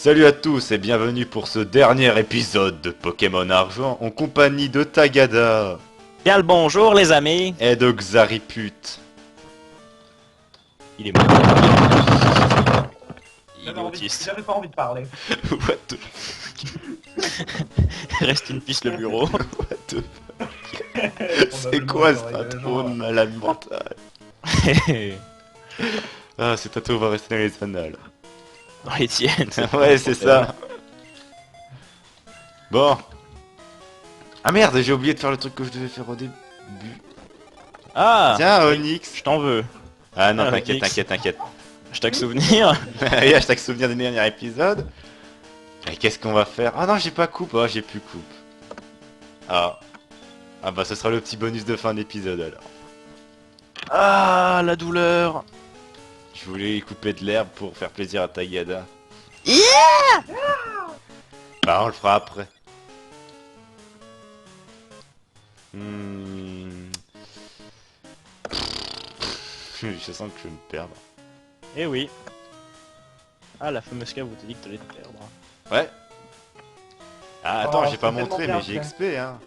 Salut à tous et bienvenue pour ce dernier épisode de Pokémon Argent en compagnie de Tagada Bien le bonjour les amis. et de Xariput. Il est mort. Il est autiste. J'avais pas envie de parler. What the... Reste une piste le bureau. What the... C'est quoi ça, trop de malade mental? Ah, ce tatou va rester dans les annales. Dans les tiennes. Ouais, c'est ça. Bon. Ah merde, j'ai oublié de faire le truc que je devais faire au début. Ah. Tiens, Onyx. Je t'en veux. Ah non, Ah, t'inquiète, Onyx. t'inquiète. Hashtag souvenir. Et hashtag souvenir du dernier épisode. Et qu'est-ce qu'on va faire? Ah non, j'ai pas coupe. Oh, j'ai plus coupe. Ah. Ah bah, ce sera le petit bonus de fin d'épisode alors. Ah la douleur. Je voulais couper de l'herbe pour faire plaisir à Tagada. Yeah. Bah, on le fera après. Hmm. Je sens que je vais me perdre. Eh oui. Ah la fameuse cave où t'as dit que t'allais te perdre. Ouais. Ah, attends, Oh, j'ai pas c'est montré, tellement mais j'ai bien XP, hein.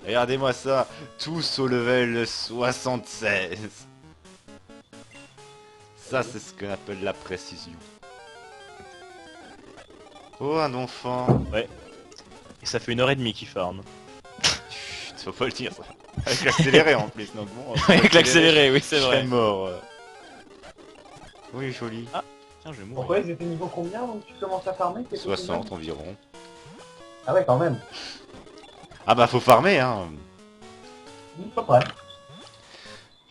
Regardez-moi ça. Tous au level 76. Ça, c'est ce qu'on appelle la précision. Oh, un enfant. Et ça fait 1h30 qu'il farm. Chut, faut pas le dire, ça. Avec l'accéléré, en plus, donc bon... Avec l'accéléré, oui c'est Je serais vrai. mort. Oui, joli. Tiens je vais mourir. Pourquoi ils étaient niveau combien donc tu commences à farmer tes 60 Pokémon environ. Ah ouais, quand même. Ah bah, faut farmer, hein. Pas près.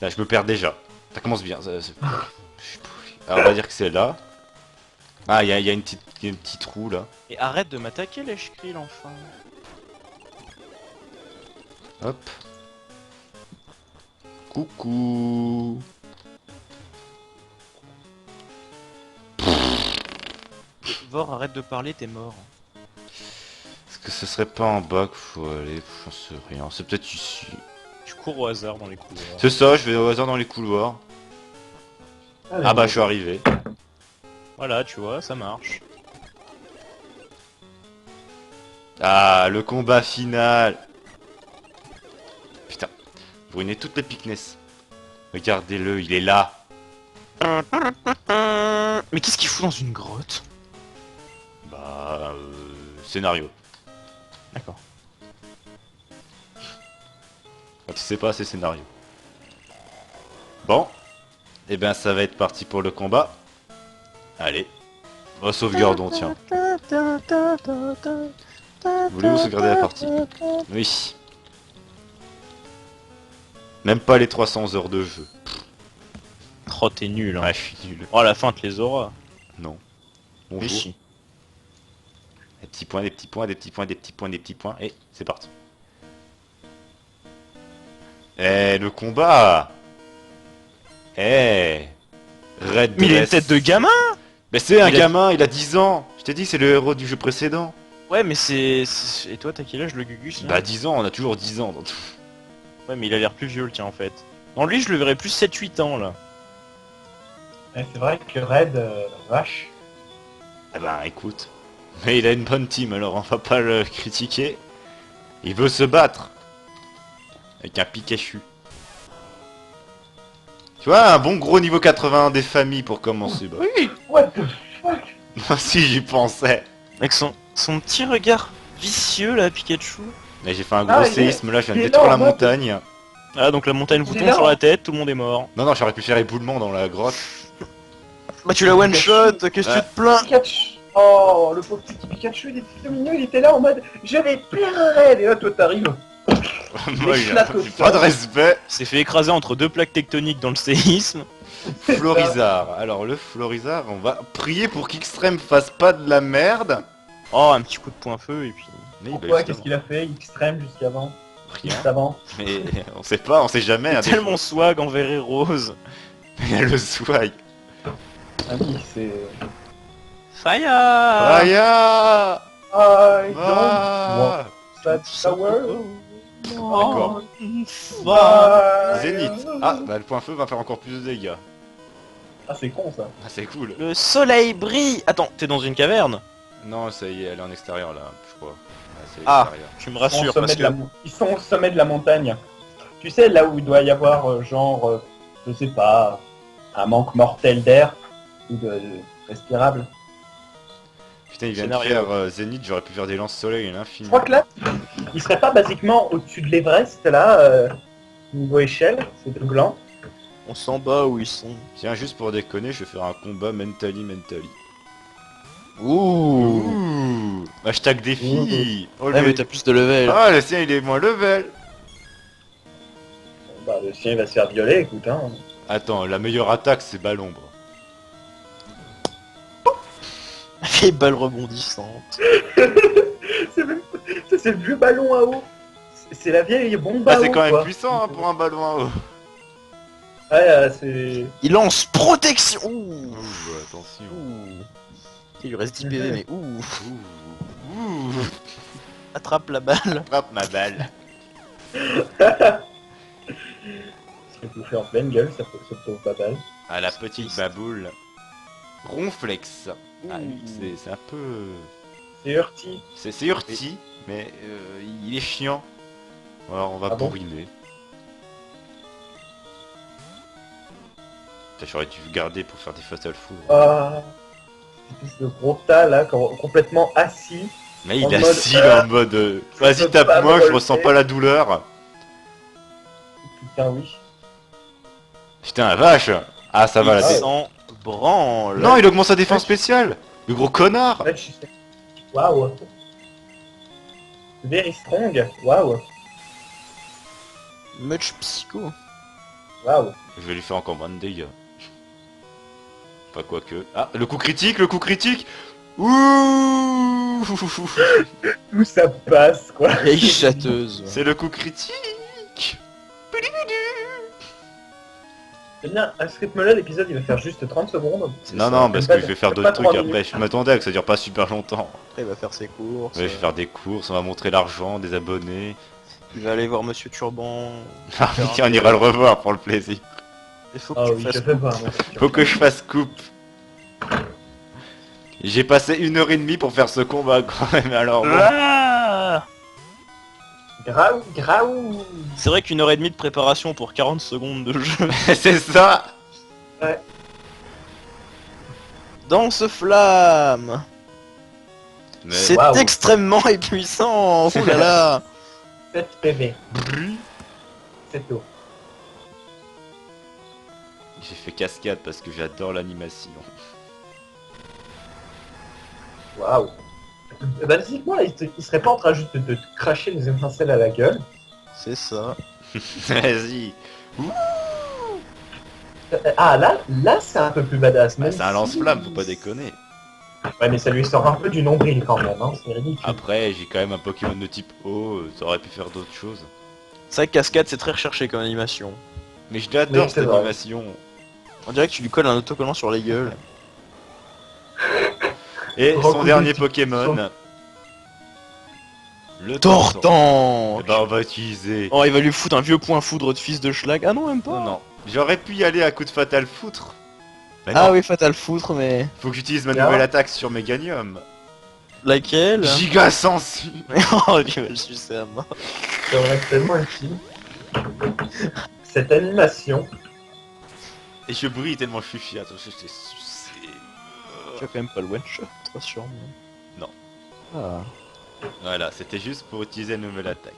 Là, je me perds déjà. Ça commence bien. Je suis pourri. Alors, on va dire que c'est là. Ah, il y a une petite trou, là. Et arrête de m'attaquer l'Eshkril enfin. Hop. Coucou. Vor arrête de parler, t'es mort. Est-ce que ce serait pas en bas qu'il faut aller? J'en sais rien. C'est peut-être ici. Tu cours au hasard dans les couloirs. C'est ça, je vais au hasard dans les couloirs. Allez, Ah bah, je suis arrivé. Voilà tu vois, ça marche. Ah, le combat final. Putain. Vous ruinez toutes les pickness. Regardez-le, il est là. Mais qu'est-ce qu'il fout dans une grotte? Bah, scénario. D'accord. Quand tu sais pas, c'est scénario. Bon. Et ben, ça va être parti pour le combat. Allez. Oh, sauvegardons, tiens. Voulez-vous sauvegarder la partie? Oui. Même pas les 300 heures de jeu. Oh t'es nul hein. Ouais, je suis nul. Oh à la fin tu les auras. Non. Mais Bonjour. si. Des petits points, des petits points, des petits points, des petits points, des petits points. Et c'est parti. Eh, le combat. Eh. Red Mais il a une Dress. tête de gamin. Mais c'est un Il a- gamin, il a 10 ans. Je t'ai dit, c'est le héros du jeu précédent. Ouais mais c'est... Et toi t'as quel âge le Gugus là? Bah 10 ans, on a toujours 10 ans. Donc... Ouais mais il a l'air plus vieux le tien en fait. Non lui je le verrais plus 7-8 ans là. Ouais, c'est vrai que Red, vache. Eh ben écoute. Mais il a une bonne team, alors on va pas le critiquer. Il veut se battre. Avec un Pikachu. Tu vois, un bon gros niveau 81 des familles pour commencer. Bah. Oui, what the fuck. Moi si j'y pensais. Avec son petit regard vicieux là Pikachu. Mais j'ai fait un gros Ah, il est- séisme là, je viens de il est détruire là, la en mode- montagne. Ah donc la montagne vous Il est tombe là, sur hein. la tête, tout le monde est mort. Non, non, j'aurais pu faire éboulement dans la grotte. Bah tu la one shot, qu'est-ce que Ouais. tu te plains? Pikachu. Oh, le pauvre petit Pikachu, il était tout mignon, il était là en mode je vais plaire à Red. Et là, toi, t'arrives. Moi, il a éclate au pas de sol. respect. S'est fait écraser entre deux plaques tectoniques dans le séisme. Florizard. Alors le Florizard, on va prier pour qu'Xtreme fasse pas de la merde. Oh un petit coup de poing feu et puis... Mais bah, Pourquoi? justement, Qu'est-ce qu'il a fait extrême jusqu'avant? rien. Juste avant. Mais on sait pas, on sait jamais. hein, des Tellement swag en vert et rose. fois. Il y a le swag. Ah oui, c'est... Fire. Aya. I don't Ah. want that shower. D'accord. Fire. Zénith. Ah, bah le point feu va faire encore plus de dégâts. Ah, c'est con ça. Ah, c'est cool. Le soleil brille. Attends, t'es dans une caverne? Non, ça y est, elle est en extérieur là, je crois. Ouais, c'est Ah, l'extérieur. tu me Ils sont au rassures sommet parce de la que... mon- Ils sont au sommet de la montagne. Tu sais, là où il doit y avoir, je sais pas, un manque mortel d'air ou de respirable. Putain, il vient de Scénario. faire Zénith, j'aurais pu faire des lances-soleil à Je l'infini. crois que là, il serait pas basiquement au-dessus de l'Everest, là, niveau échelle, ces deux glands. On s'en bat où ils sont. Tiens, juste pour déconner, je vais faire un combat mentally. Ouh. Ouh. Hashtag défi. Oh, Ouais, le... mais t'as plus de level. Ah, le sien il est moins level. Bon, bah, le sien il va se faire violer, écoute, hein. Attends, la meilleure attaque c'est Balombre. Les balles rebondissantes. C'est même... Ça, c'est le vieux ballon à eau. C'est la vieille bombe à Bah, eau, c'est quand même quoi. puissant hein, pour un ballon à eau. Ouais, c'est... Il lance protection. Ouh. Ouh, attention. Ouh. Il lui reste 10 PV, mais ouh. Ouh. Attrape la balle. Attrape ma balle. Ça serait tout fait en pleine gueule, ça pauvre babal. Ah, la petite baboule. Ronflex. Ah, lui, Ouh. c'est un peu... C'est Hurty. C'est Urti, mais il est chiant. Alors on va Ah bon bourriner. Putain, j'aurais dû garder pour faire des fatal foudre. Ah, cette espèce de gros tas, là, complètement assis. Mais il en est mode, assis là en mode vas-y peux tape-moi, pas me je ressens relever. pas la douleur. Putain, oui. Putain la vache. Ah ça va la Il dé... s'en branle. Non, il augmente sa défense spéciale. Le gros connard. En fait, je sais. Waouh. Very strong. Waouh. Much psycho. Waouh. Je vais lui faire encore moins de dégâts. Pas quoi que. Ah, le coup critique, le coup critique. Ouh. Tout ça passe, quoi. Vieille châteuse. C'est le coup critique. C'est bien, à ce rythme-là, l'épisode il va faire juste 30 secondes. Non, non, parce que je vais faire Pas d'autres trucs 3 après. minutes. Je m'attendais à que ça dure pas super longtemps. Après, il va faire ses courses. Ouais, je vais faire des courses, on va montrer l'argent, des abonnés. Il va aller voir Monsieur Turban. Ah oui, tiens, on ira le revoir pour le plaisir. Il faut que Ah tu oui, je fasses fais pas. moi. Faut que je fasse coupe. J'ai passé 1h30 pour faire ce combat quand même, alors bon. Ah Graou, graou. C'est vrai qu'une heure et demie de préparation pour 40 secondes de jeu. C'est ça. Danse flamme. Mais... C'est Waouh. extrêmement épuisant. Ouh là là. 7 PV, Bruit. 7 tours. J'ai fait cascade parce que j'adore l'animation. Waouh. Basiquement, là, il serait pas en train juste de te cracher les étincelles à la gueule. C'est ça. Vas-y. Ah, là c'est un peu plus badass. Bah, même c'est un si- lance-flamme, faut pas déconner. Ouais, mais ça lui sort un peu du nombril quand même, hein. C'est ridicule. Après, j'ai quand même un Pokémon de type eau, ça aurait pu faire d'autres choses. C'est vrai que Cascade c'est très recherché comme animation. Mais je l'adore Mais c'est cette vrai. animation. On dirait que tu lui colles un autocollant sur les gueules. Et Grand son coup dernier de- Pokémon. Le Tortan. Eh ben, on va utiliser. Oh, il va lui foutre un vieux point foudre de fils de schlag. Ah non, même pas. Non, non. J'aurais pu y aller à coup de fatal foutre. Mais Ah non, oui, fatal foutre, mais... faut que j'utilise ma Bien. nouvelle attaque sur Meganium. Laquelle? Giga sensu. Oh, il va le sucer à mort. Ça aurait tellement utile. Cette animation. Et je brille tellement je suis fier. Je t'ai sucé. Tu as quand même pas le one shot, rassure-moi. Non. Ah. Voilà, c'était juste pour utiliser une nouvelle attaque.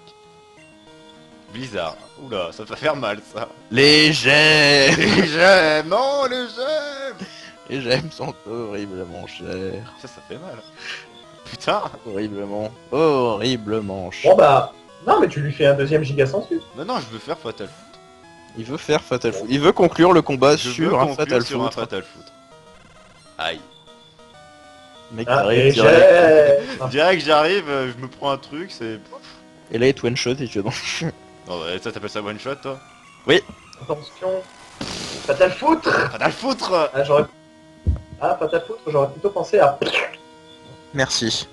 Blizzard. Oula, ça va faire mal ça. Les gemmes. Les gemmes. Non, les gemmes. Les gemmes sont horriblement chères. Ça fait mal. Putain. Horriblement Bon chères. bah, non mais tu lui fais un deuxième giga sensu. Non, non, je veux faire fatal foot. Il veut faire fatal foot. Il veut conclure le combat Je veux sur un conclure fatal sur un foot. fatal foot. Aïe. Mec Ah, arrive et direct. j'ai... Direct j'arrive, je me prends un truc, c'est... Et là, il te one shot et tu es dans... Oh, ouais, ça t'appelles ça one shot toi? Attention. Fatal foutre. Fatal foutre. Ah, j'aurais... Ah, fatal foutre, j'aurais plutôt pensé à... Merci.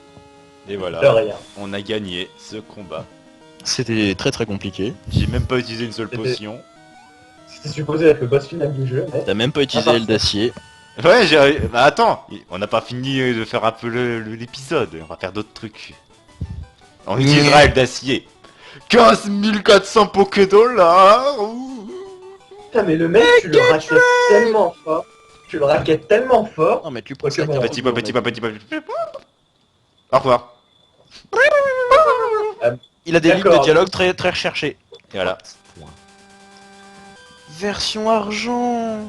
Et De voilà, rien. on a gagné ce combat. C'était très très compliqué. J'ai même pas utilisé une seule C'était- potion. C'était supposé être le boss final du jeu, mais... T'as même pas utilisé Ah, l'aile d'acier. Ouais, bah attends, on n'a pas fini de faire un peu l'épisode, on va faire d'autres trucs. On utilisera l'aile d'acier. 15 400 Pokédollars. Putain, mais le mec, tu le raquettes tellement fort. Tu le raquettes tellement fort. Non mais tu prends ça. Pokémon. Petit pas, petit pas, petit pas. Au revoir. Il a des lignes de D'accord. dialogue très très recherchées. Et voilà. Version argent.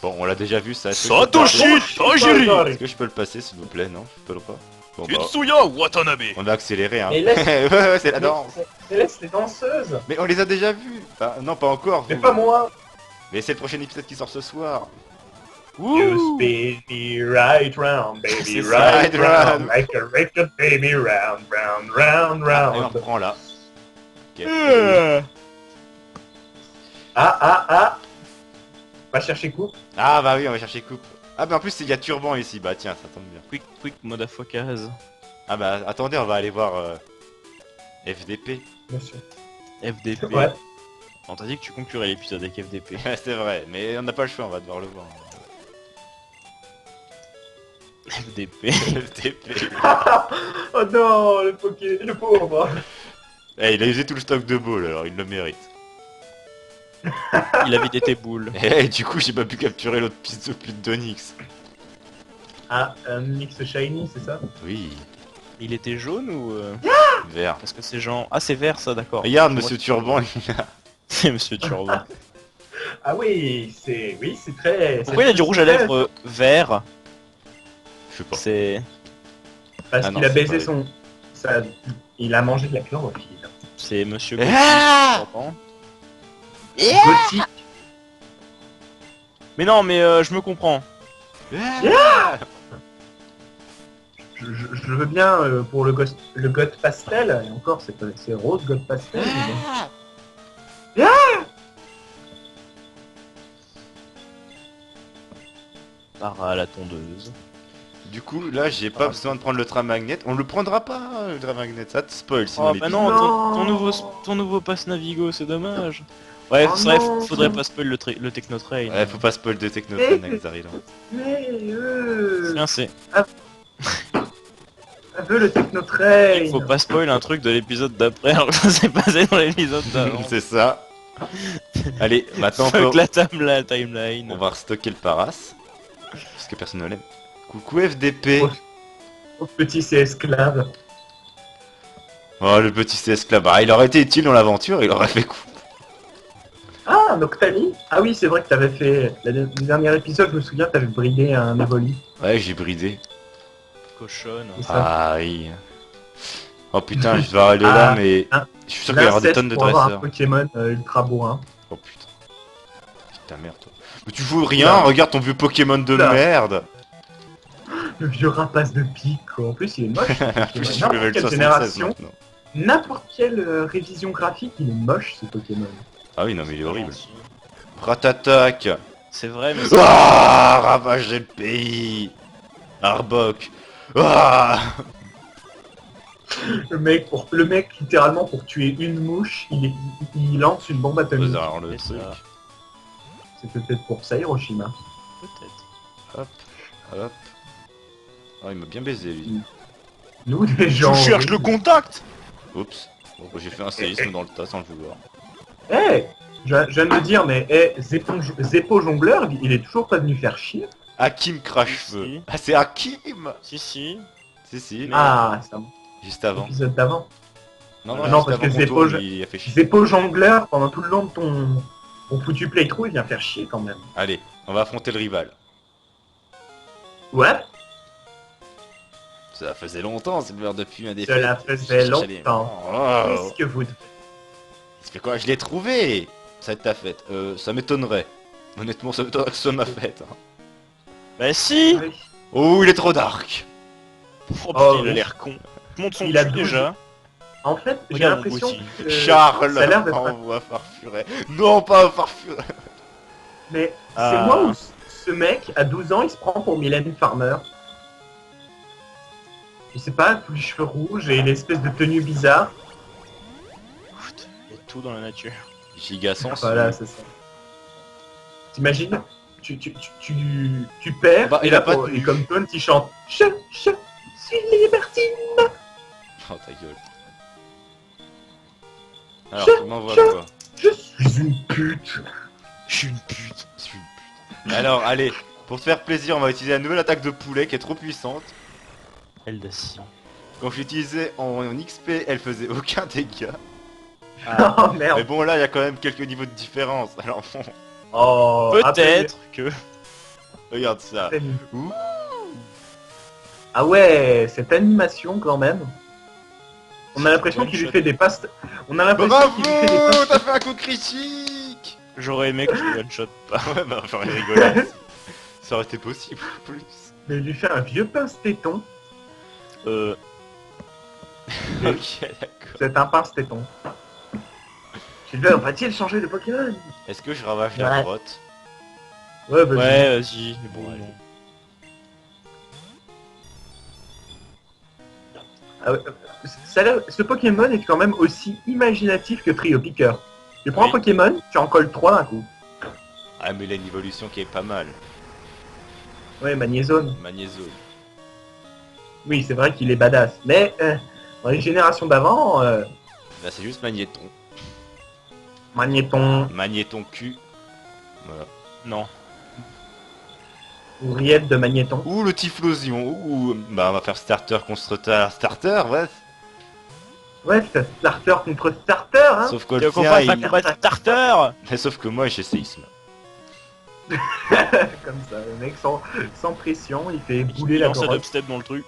Bon, on l'a déjà vu ça. Satoshi Tajiri. Est-ce que je peux le passer s'il vous plaît? Non, je peux le pas. Bon, bah, Tetsuya Watanabe. on va accélérer hein. Mais laisse- ouais, c'est la danse. Mais laisse les danseuses. Mais on les a déjà vus. Bah, non, pas encore. Mais vous. pas moi. Mais c'est le prochain épisode qui sort ce soir. You spin me right round, baby, C'est ça, right right round, round. like a record, baby, round, round, round, Ah, et on round. reprend là. Ok. Ah. Va chercher coup. Ah bah oui, on va chercher coupe. Ah bah en plus il y a Turban ici, bah tiens, ça tombe bien. Quick motherfuckers. Ah bah attendez, on va aller voir FDP. Monsieur. FDP. Ouais. On t'a dit que tu conclurais l'épisode avec FDP. C'est vrai, mais on n'a pas le choix, on va devoir le voir. FDP. FDP. Oh non, le pauvre. Eh, il a usé tout le stock de ball, alors il le mérite. Il a vidé tes boules. Et du coup j'ai pas pu capturer l'autre piste de pute d'Onyx. Ah, un mix shiny, c'est ça? Oui, Il était jaune ou vert. parce que c'est genre ah c'est vert ça d'accord. Regarde Moi, monsieur Turban, c'est Monsieur Turban. Ah oui, c'est très... Pourquoi il a du rouge à lèvres vert? je sais pas. C'est Parce Ah non, qu'il a c'est baisé pas son... Il a mangé de la chlorophylle. c'est Monsieur Ah Gauthier. Gothique. Mais non mais je me comprends. Je veux bien pour le goth pastel, et encore c'est rose goth pastel. mais bon. Par à la tondeuse. Du coup là j'ai pas besoin de prendre le train magnet. On le prendra pas le train magnet, ça te spoil sinon Oh les bah pistes. non, Non. ton nouveau pass Navigo, c'est dommage. Ouais, Oh faudrait, non. faudrait pas spoil le Technotrain. Ouais, faut pas spoil de Technotrain avec Zarilan. Mais Tiens, c'est. un peu le technotrain. Faut pas spoil un truc de l'épisode d'après alors que ça s'est passé dans l'épisode d'avant. C'est ça. Allez, maintenant on Fuck peut... la timeline. On va restocker le Paras. Parce que personne ne l'aime. Coucou FDP. Au petit c'est esclave. Oh le petit CS Club. Ah, il aurait été utile dans l'aventure, il aurait fait coup. Ah, Noctali. Ah oui, c'est vrai que t'avais fait... Le dernier épisode, je me souviens, t'avais bridé un Evoli. Ouais, j'ai bridé. Cochonne. C'est ça. Ah oui. Oh putain, je vais aller là, Ah, mais... hein. Je suis sûr qu'il va y avoir des tonnes de pour avoir un dresseurs. Pokémon ultra bourrin. Oh putain. Putain merde toi. Mais tu joues rien, Oula. regarde ton vieux Pokémon de Oula. merde. Le vieux rapace de pique, quoi. En plus, il est moche. En plus, je suis N'importe level quelle 76 génération, maintenant. n'importe quelle révision graphique, il est moche, ce Pokémon. Ah oui, non mais il est horrible. Ratatac. C'est vrai, mais Ah, ravager le pays. Arbok. Ah. Le mec, littéralement, pour tuer une mouche, il lance une bombe atomique. Alors le C'est truc. ça. C'est peut-être pour ça, Hiroshima. Peut-être. Hop. Ah, il m'a bien baisé lui. Nous, des gens... Je cherche le contact. Oups. Bon, bah, j'ai fait un séisme dans le tas sans le vouloir. Eh, je viens de me dire, mais Zeppo jongleur, il est toujours pas venu faire chier. Hakim Crache-Feu. Si. Ah, c'est Hakim. Si. Si. Ah, c'est Juste avant. l'épisode d'avant. Non, Non, juste parce avant que qu'on c'est tourne, pas- il a fait chier. Zeppo jongleur, pendant tout le long de ton foutu playthrough, il vient faire chier quand même. Allez, on va affronter le rival. Ouais, Ça faisait longtemps, c'est l'heure depuis un défi. cela faisait Je cherchais les- longtemps. Oh. Qu'est-ce que vous... Ça fait quoi? Je l'ai trouvé. Ça va être ta fête. Ça m'étonnerait. Honnêtement, ça m'étonnerait que ce soit ma fête. Hein. Bah si. Oui. Oh, il est trop dark. Oh, Oh, putain, il a oui. l'air con. Monte son Il a cul 12. déjà. En fait, j'ai Regarde mon l'impression Gauthier. que... Charles, ça a l'air d'être... envoie Farfuret. Non, pas Farfuret. Mais Ah. c'est moi ou ce mec, à 12 ans, il se prend pour Mylène Farmer. Je sais pas, tous les cheveux rouges et l'espèce de tenue bizarre. Il y a tout dans la nature. Giga Sens. Voilà, c'est ça. T'imagines, tu perds, Bah, et, il a là, pas pour- tenu. et comme Taunt, il chante « Je suis libertine !» Oh ta gueule. Alors, Je- tu m'envoies je- quoi? Je suis une pute. Je suis une pute. Je suis une pute. Alors, allez, pour te faire plaisir, on va utiliser la nouvelle attaque de poulet qui est trop puissante. Elle d'acier. Quand je l'utilisais en XP, elle faisait aucun dégât. Oh Mais merde. bon, là, il y a quand même quelques niveaux de différence. Alors, bon, Oh, Peut-être que... regarde ça. après- Ouh. Ah ouais, cette animation quand même. On a C'est l'impression one qu'il lui shot. fait des passes. On a l'impression qu'il lui fait des Bravo, passes. t'as fait un coup critique. J'aurais aimé que tu one shot pas. Ouais, bah, j'aurais rigolé. Ça aurait été possible, en plus. Mais il lui fait un vieux pince-téton. Euh... Ok, d'accord. C'est un pince-téton. Sylvain, va-t-il changer de Pokémon? Est-ce que je ravage la Ouais. grotte? Ouais, vas-y. Ouais, vas-y. Mais bon, allez. Ah ouais, ce Pokémon est quand même aussi imaginatif que Trio Picker. Tu prends Oui. un Pokémon, tu en colles 3 d'un coup. Ah, mais il a une évolution qui est pas mal. Ouais, Magnézone. Magnézone. Oui, c'est vrai qu'il est badass. Mais dans les générations d'avant, Là, c'est juste Magnéton. Magnéton, Magnéton cul. Voilà. Non. ou Riette de Magnéton. Ouh, le Typhlosion. Ouh, bah, on va faire starter contre starter, ouais. Ouais, c'est starter contre starter, hein. Sauf que Tu le veux qu'on tien, fasse un il... combat de starter? Mais sauf que moi, j'ai séisme. Comme ça, le mec sans pression, il fait bouler Il la lance un grotte. dubstep dans le truc.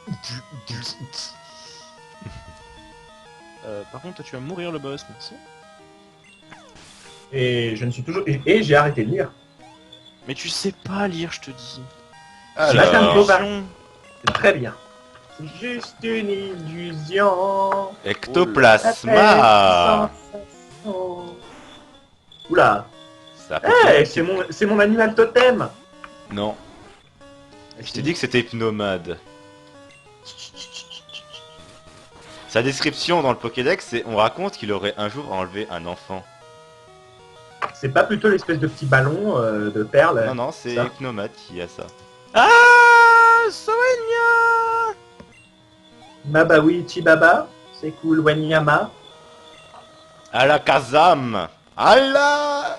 Par contre, toi, tu vas mourir le boss, merci. Et je ne suis toujours. Et j'ai arrêté de lire. Mais tu sais pas lire, je te dis. Attends, Alors, Boba. Illusion. C'est très bien. C'est juste une illusion. Ectoplasma. Oula. Ça peut Eh, être- c'est mon animal totem. Non. Je t'ai dit que c'était Hypnomade. Sa description dans le Pokédex, c'est on raconte qu'il aurait un jour enlevé un enfant. C'est pas plutôt l'espèce de petit ballon de perles. Non, non, c'est ça. Hypnomade qui a ça. Ah, Sonia. Mabawi Chibaba. C'est cool. Wanyama. Alakazam. Allah.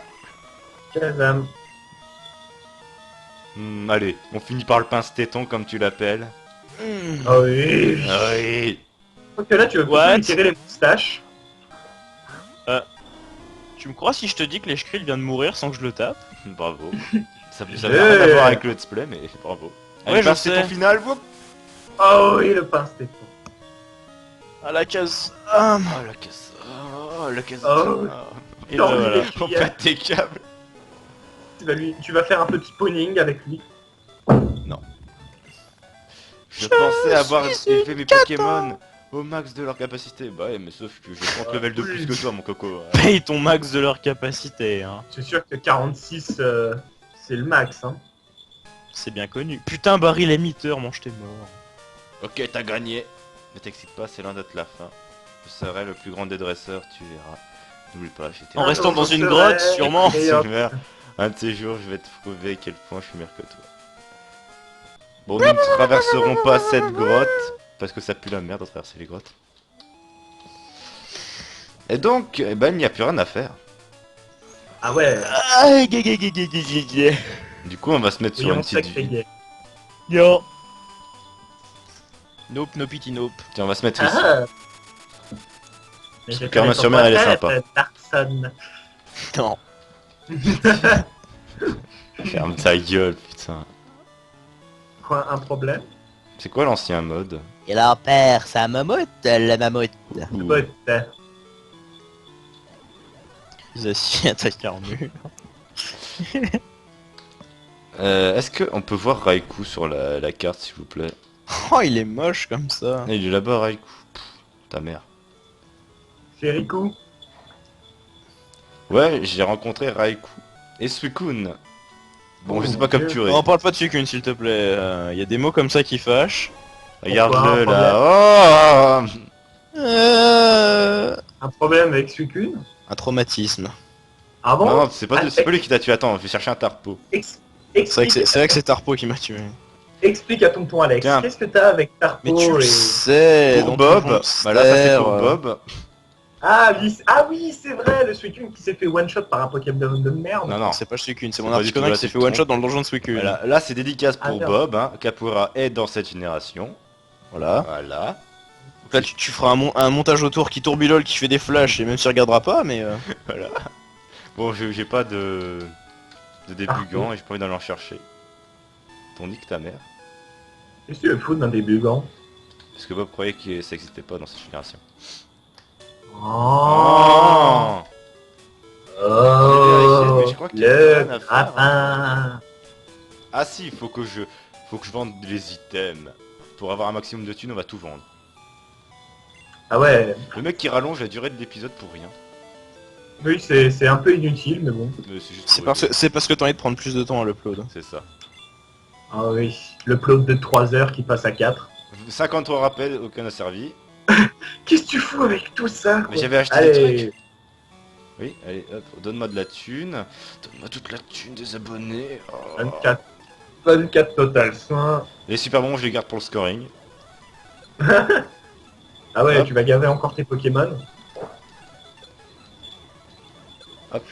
Shazam. Allez, on finit par le pince-téton comme tu l'appelles. Oh oui. Ah oui. Sauf que là, tu vas plutôt What? lui tirer les moustaches. Tu me crois si je te dis que l'Eshkril vient de mourir sans que je le tape? Bravo. Ça n'a rien à voir avec le let's play, mais bravo. Allez, Ouais, je pince-téton sais. final, whoop. Oh oui, le pince-téton. À la case. Oh la casse. Oh la casse. Oh. Et T'as ben envie voilà. de- On pète tes câbles. Tu vas faire un petit spawning avec lui. Je pensais avoir élevé mes Pokémon au max de leur capacité. Bah ouais, mais sauf que j'ai 30 levels de plus que toi, mon coco. Paye ton max de leur capacité, hein. C'est sûr que 46, c'est le max. Hein. C'est bien connu. Putain, Barry l'émetteur, mange tes morts. Ok, t'as gagné. Ne t'excite pas, c'est loin d'être la fin. Je serai le plus grand des dresseurs, tu verras. N'oublie pas, j'étais En restant dans je une serai- grotte, sûrement. Et hop. Silver. Un de ces jours, je vais te prouver à quel point je suis meilleur que toi. Bon, nous ne traverserons pas cette grotte, parce que ça pue la merde de traverser les grottes. Et donc, eh ben, il n'y a plus rien à faire. Ah ouais, Ah, gay, gay, gay, gay, gay, gay, gay. Du coup, on va se mettre sur et une on sait petite que t'es vie. gay. Yo. Nope, nopity nope. Tiens, on va se mettre ici. Ah. Mais je Carmen connais sur mer, elle est ton sympa. tête, Darkson. Non. Ferme ta gueule, putain. Quoi, un problème? C'est quoi l'ancien mode? Et leur père, c'est un mammouth, le mammouth. Ouh. Pote. Ils assieds attaquent armure. Est-ce qu'on peut voir Raikou sur la carte, s'il vous plaît? Oh, il est moche comme ça. Il est là-bas, Raikou. Pff, ta mère. C'est Riku. Ouais, j'ai rencontré Raikou. Et Suicune. Bon, Oh je sais mon pas Dieu. capturer. On parle pas de Suicune, s'il te plaît. Il y a des mots comme ça qui fâchent. Regarde-le Pourquoi là. Oh, Un problème avec Suicune? Un traumatisme. Ah bon? Non, non, c'est pas, Ah, c'est pas lui qui t'a tué. Attends, je vais chercher un tarpo. Explique, C'est vrai que c'est Tarpo qui m'a tué. explique à tonton Alex, Tiens. qu'est-ce que t'as avec Mais tu Tarpo le et... sais, Pour dans Bob, ton bah là, ça c'est pour hamster, Bob. Ah, ah oui, c'est vrai, le Suicune qui s'est fait one-shot par un Pokémon de merde. Non, non. C'est pas Suicune, c'est C'est mon pas du Articuno tout, là, qui s'est tu fait te one shot trompes. dans le donjon de Suicune. Voilà, là c'est dédicace Ah, pour merde. Bob, hein. Capoeira est dans cette génération. Voilà. Voilà. Donc là, tu feras un montage autour qui tourbillole, qui fait des flashs, et même s'il regardera pas, mais... Voilà. Bon, j'ai pas de débugant et j'ai pas envie d'aller en chercher. Ton nique ta mère. Qu'est-ce que tu veux foutre d'un débugant? Parce que Bob croyait que ça existait pas dans cette génération. Oh, vérifié, mais je crois qu'il y a le rien à faire, hein. grappin. Ah si, faut que je vende les items. Pour avoir un maximum de thunes, on va tout vendre. Ah ouais, Le mec qui rallonge la durée de l'épisode pour rien. oui, c'est un peu inutile, mais bon. Mais c'est juste C'est pour parce que t'as envie de prendre plus de temps à l'upload. c'est ça. Ah oui, le plot de 3 heures qui passe à 4. 53 rappels, aucun n'a servi. Qu'est-ce que tu fous avec tout ça, quoi? Mais j'avais acheté des trucs. Allez, Oui, allez, hop, donne-moi de la thune. Donne-moi toute la thune des abonnés. Oh. 24 total soins. Les super bons, je les garde pour le scoring. Ah ouais, Hop. tu vas gaver encore tes Pokémon? Hop.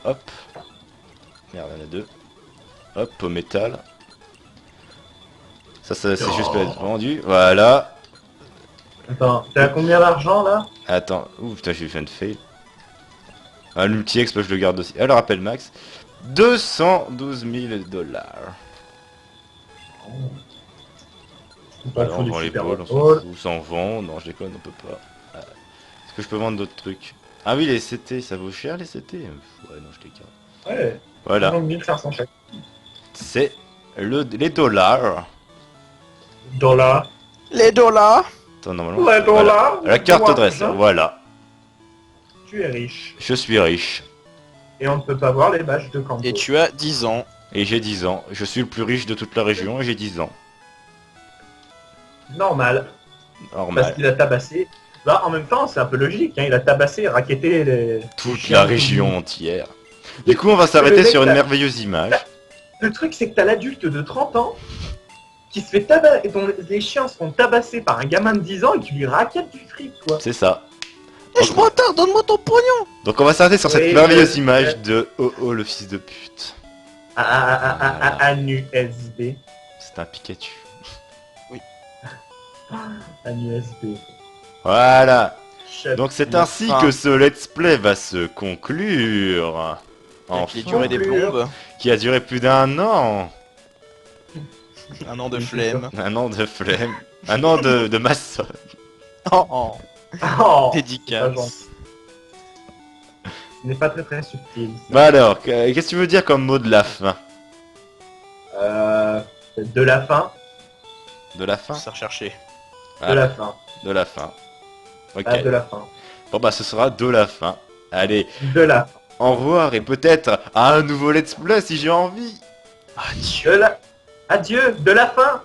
Hop. Merde, il y en a deux. Hop, au métal. Ça c'est juste pour être vendu. Voilà. Attends, t'es à combien d'argent là? Attends. Ouh, putain, j'ai fait une fail. Ah, l'ulti-exp, je le garde aussi. Alors, rappel max. 212 000 dollars. On s'en Alors, fout on du vend les Super balles, on s'en Bowl. fout, s'en vend. Non, je déconne, on peut pas. Ah. Est-ce que je peux vendre d'autres trucs? Ah oui, les CT, ça vaut cher les CT? Ouais, non, je les garde. Ouais, Voilà, 1500 chaque. c'est les dollars. Dollars. Les dollars. Attends, normalement. Ouais, voilà. dollars. La carte Dollars, adresse, hein. voilà. Tu es riche. Je suis riche. Et on ne peut pas voir les badges de Kanto. Et tu as 10 ans. Et j'ai 10 ans. Je suis le plus riche de toute la région et j'ai 10 ans. Normal. Parce Normal. qu'il a tabassé. Bah, en même temps, c'est un peu logique. Hein, il a tabassé et racketté les... Toute chiens la de région entière. Du coup, on va s'arrêter sur une merveilleuse image. Le truc, c'est que t'as l'adulte de 30 ans qui se fait tabasser, dont les chiens se font tabasser par un gamin de 10 ans et tu lui raquettes du fric, quoi. C'est ça. Je m'entends, donne-moi ton pognon. Donc on va s'arrêter sur cette Oui, merveilleuse image de Oh oh le fils de pute. Un USB. C'est un Pikachu. Un USB. Voilà. Chef. Donc c'est Enfin. ainsi que ce let's play va se conclure. Avec les Enfin, durées des plombes. qui a duré plus d'un an. Un an de flemme. Un an de flemme. Un an de maçon. Oh, oh. Oh, c'est pas Dédicace. gentil. Ce n'est pas très subtil. ça. Bah alors, qu'est-ce que tu veux dire comme mot de la fin? De la fin. De la fin? C'est recherché. Ah, De la fin. de la fin. Ok. Ah, de la fin. Bon bah ce sera de la fin. Allez, De la fin. au revoir et peut-être à un nouveau let's play si j'ai envie. Adieu. De la... Adieu. De la fin.